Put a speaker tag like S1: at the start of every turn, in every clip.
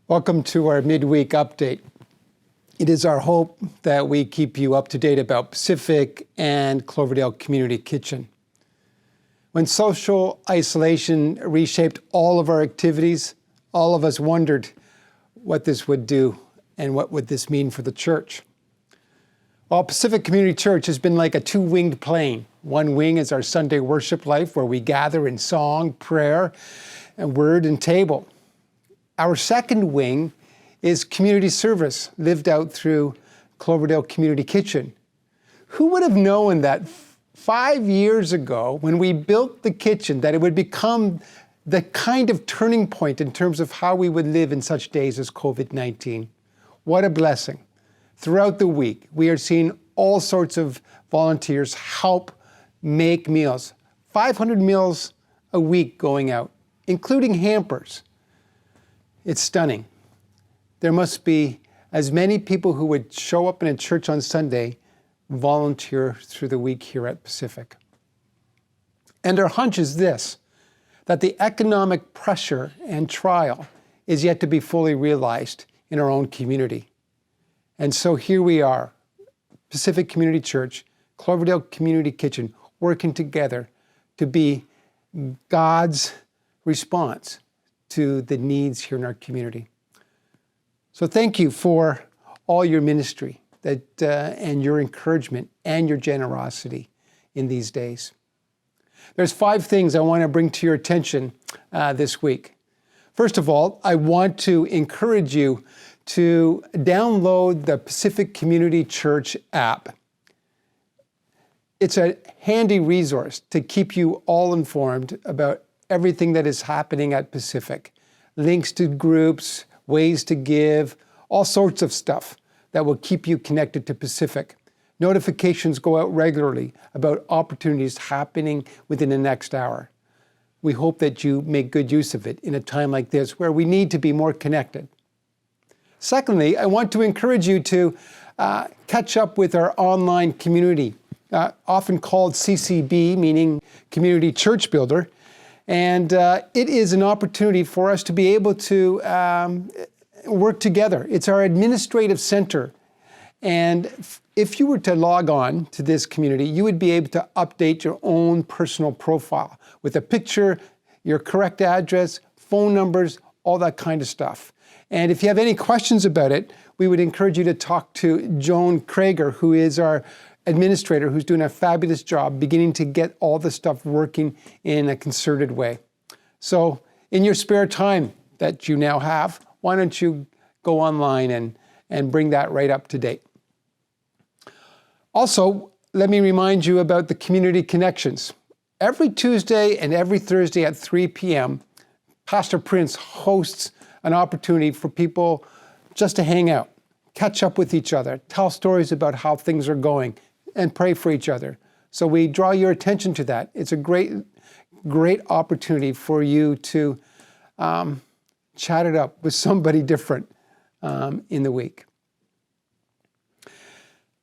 S1: Welcome to our midweek update. It is our hope that we keep you up to date about Pacific and Cloverdale Community Kitchen. When social isolation reshaped all of our activities, all of us wondered what this would do and what would this mean for the church. Well, Pacific Community Church has been like a two-winged plane. One wing is our Sunday worship life, where we gather in song, prayer, and word and table. Our second wing is community service, lived out through Cloverdale Community Kitchen. Who would have known that 5 years ago, when we built the kitchen, that it would become the kind of turning point in terms of how we would live in such days as COVID-19? What a blessing. Throughout the week, we are seeing all sorts of volunteers help make meals. 500 meals a week going out, including hampers. It's stunning. There must be as many people who would show up in a church on Sunday volunteer through the week here at Pacific. And our hunch is this, that the economic pressure and trial is yet to be fully realized in our own community. And so here we are, Pacific Community Church, Cloverdale Community Kitchen, working together to be God's response to the needs here in our community. So thank you for all your ministry and your encouragement and your generosity in these days. There's 5 things I want to bring to your attention this week. First of all, I want to encourage you to download the Pacific Community Church app. It's a handy resource to keep you all informed about everything that is happening at Pacific. Links to groups, ways to give, all sorts of stuff that will keep you connected to Pacific. Notifications go out regularly about opportunities happening within the next hour. We hope that you make good use of it in a time like this where we need to be more connected. Secondly, I want to encourage you to catch up with our online community, often called CCB, meaning Community Church Builder. And it is an opportunity for us to be able to work together. It's our administrative center. And if you were to log on to this community, you would be able to update your own personal profile with a picture, your correct address, phone numbers, all that kind of stuff. And if you have any questions about it, we would encourage you to talk to Joan Krager, who is our administrator, who's doing a fabulous job beginning to get all the stuff working in a concerted way. So in your spare time that you now have, why don't you go online and bring that right up to date? Also, let me remind you about the Community Connections. Every Tuesday and every Thursday at 3 p.m., Pastor Prince hosts an opportunity for people just to hang out, catch up with each other, tell stories about how things are going, and pray for each other. So we draw your attention to that. It's a great opportunity for you to chat it up with somebody different in the week.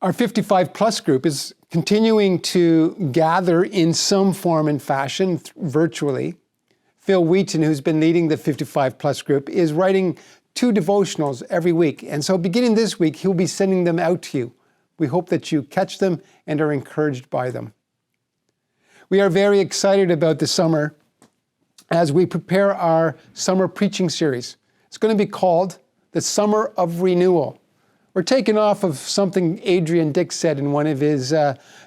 S1: Our 55 plus group is continuing to gather in some form and fashion virtually. Phil Wheaton, who's been leading the 55 plus group, is writing 2 devotionals every week. And so beginning this week, he'll be sending them out to you. We hope that you catch them and are encouraged by them. We are very excited about the summer as we prepare our summer preaching series. It's going to be called the Summer of Renewal. We're taking off of something Adrian Dick said in one of his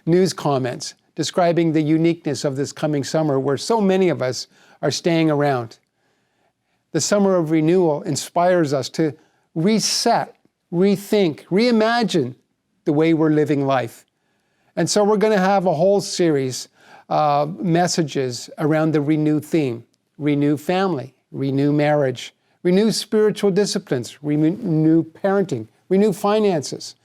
S1: news comments, describing the uniqueness of this coming summer where so many of us are staying around. The Summer of Renewal inspires us to reset, rethink, reimagine the way we're living life. And so we're going to have a whole series of messages around the renew theme. Renew family, renew marriage, renew spiritual disciplines, renew parenting, renew finances.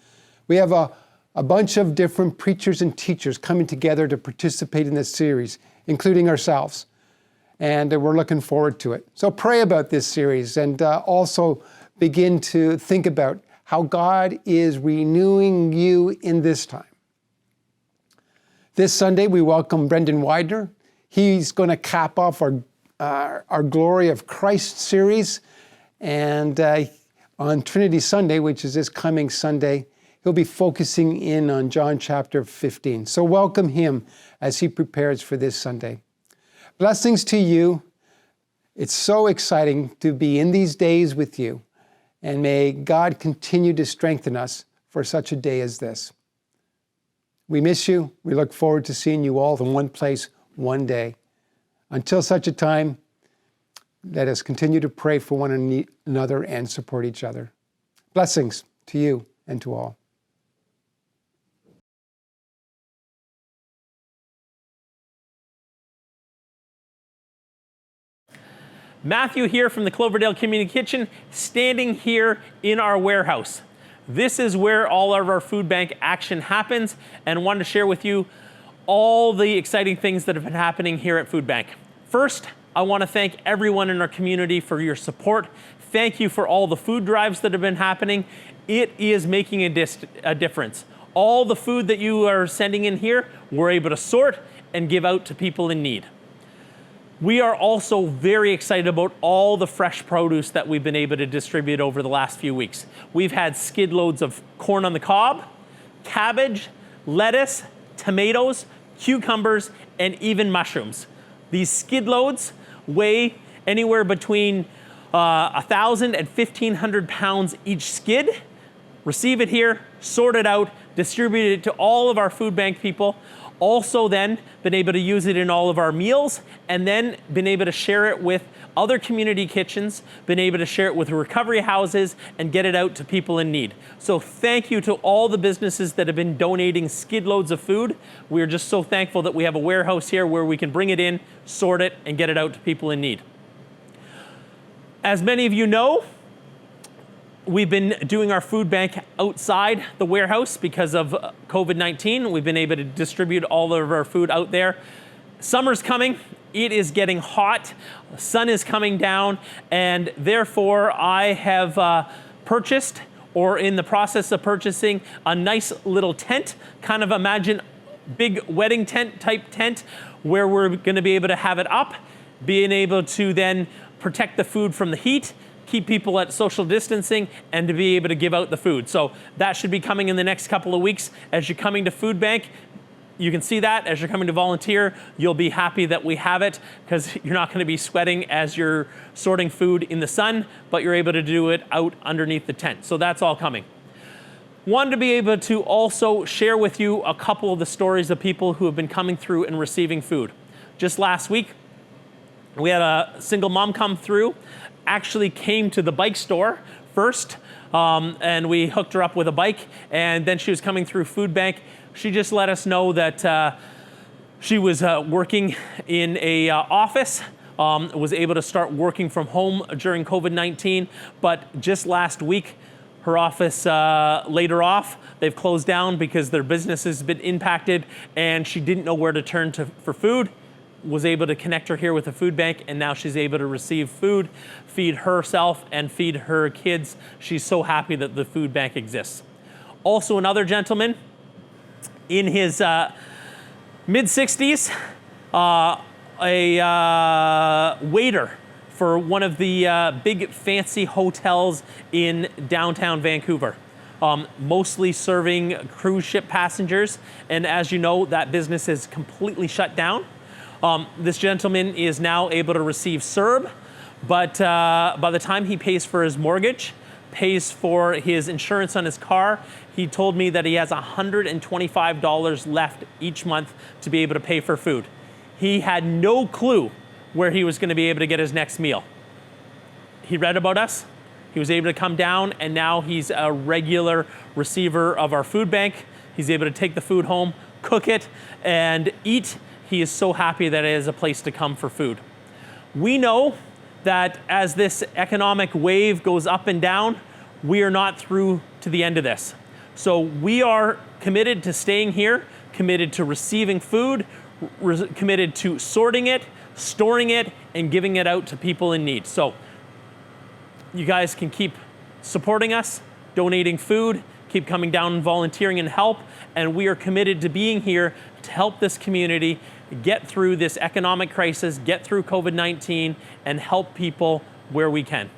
S1: We have a bunch of different preachers and teachers coming together to participate in this series, including ourselves. And we're looking forward to it. So pray about this series and also begin to think about how God is renewing you in this time. This Sunday, we welcome Brendan Widener. He's going to cap off our Glory of Christ series And on Trinity Sunday, which is this coming Sunday, he'll be focusing in on John chapter 15. So welcome him as he prepares for this Sunday. Blessings to you. It's so exciting to be in these days with you. And may God continue to strengthen us for such a day as this. We miss you. We look forward to seeing you all in one place one day. Until such a time, let us continue to pray for one another and support each other. Blessings to you and to all.
S2: Matthew here from the Cloverdale Community Kitchen, standing here in our warehouse. This is where all of our food bank action happens, and wanted to share with you all the exciting things that have been happening here at Food Bank. First, I want to thank everyone in our community for your support. Thank you for all the food drives that have been happening. It is making a difference. All the food that you are sending in here, we're able to sort and give out to people in need. We are also very excited about all the fresh produce that we've been able to distribute over the last few weeks. We've had skid loads of corn on the cob, cabbage, lettuce, tomatoes, cucumbers, and even mushrooms. These skid loads weigh anywhere between 1,000 and 1,500 pounds each skid. Receive it here, sort it out, distribute it to all of our food bank people. Also then been able to use it in all of our meals, and then been able to share it with other community kitchens, been able to share it with recovery houses, and get it out to people in need. So thank you to all the businesses that have been donating skid loads of food. We're just so thankful that we have a warehouse here where we can bring it in, sort it, and get it out to people in need. As many of you know, we've been doing our food bank outside the warehouse because of COVID-19. We've been able to distribute all of our food out there. Summer's coming. It is getting hot. The sun is coming down, and therefore I have purchased, or in the process of purchasing, a nice little tent. Kind of imagine big wedding tent type tent where we're going to be able to have it up, being able to then protect the food from the heat, keep people at social distancing, and to be able to give out the food. So that should be coming in the next couple of weeks. As you're coming to Food Bank, you can see that. As you're coming to volunteer, you'll be happy that we have it, because you're not going to be sweating as you're sorting food in the sun, but you're able to do it out underneath the tent. So that's all coming. Wanted to be able to also share with you a couple of the stories of people who have been coming through and receiving food. Just last week, we had a single mom come through, actually came to the bike store first, and we hooked her up with a bike, and then she was coming through Food Bank. She just let us know that she was working in a office, was able to start working from home during COVID-19, but just last week, her office laid her off. They've closed down because their business has been impacted, and she didn't know where to turn to for food. Was able to connect her here with a food bank, and now she's able to receive food, feed herself, and feed her kids. She's so happy that the food bank exists. Also, another gentleman in his mid-60s, a waiter for one of the big fancy hotels in downtown Vancouver. Mostly serving cruise ship passengers, and as you know, that business is completely shut down. This gentleman is now able to receive CERB, but by the time he pays for his mortgage, pays for his insurance on his car, he told me that he has $125 left each month to be able to pay for food. He had no clue where he was going to be able to get his next meal. He read about us, he was able to come down, and now he's a regular receiver of our food bank. He's able to take the food home, cook it, and eat. He is so happy that it is a place to come for food. We know that as this economic wave goes up and down, we are not through to the end of this. So we are committed to staying here, committed to receiving food, committed to sorting it, storing it, and giving it out to people in need. So you guys can keep supporting us, donating food, keep coming down and volunteering and help, and we are committed to being here to help this community get through this economic crisis, get through COVID-19, and help people where we can.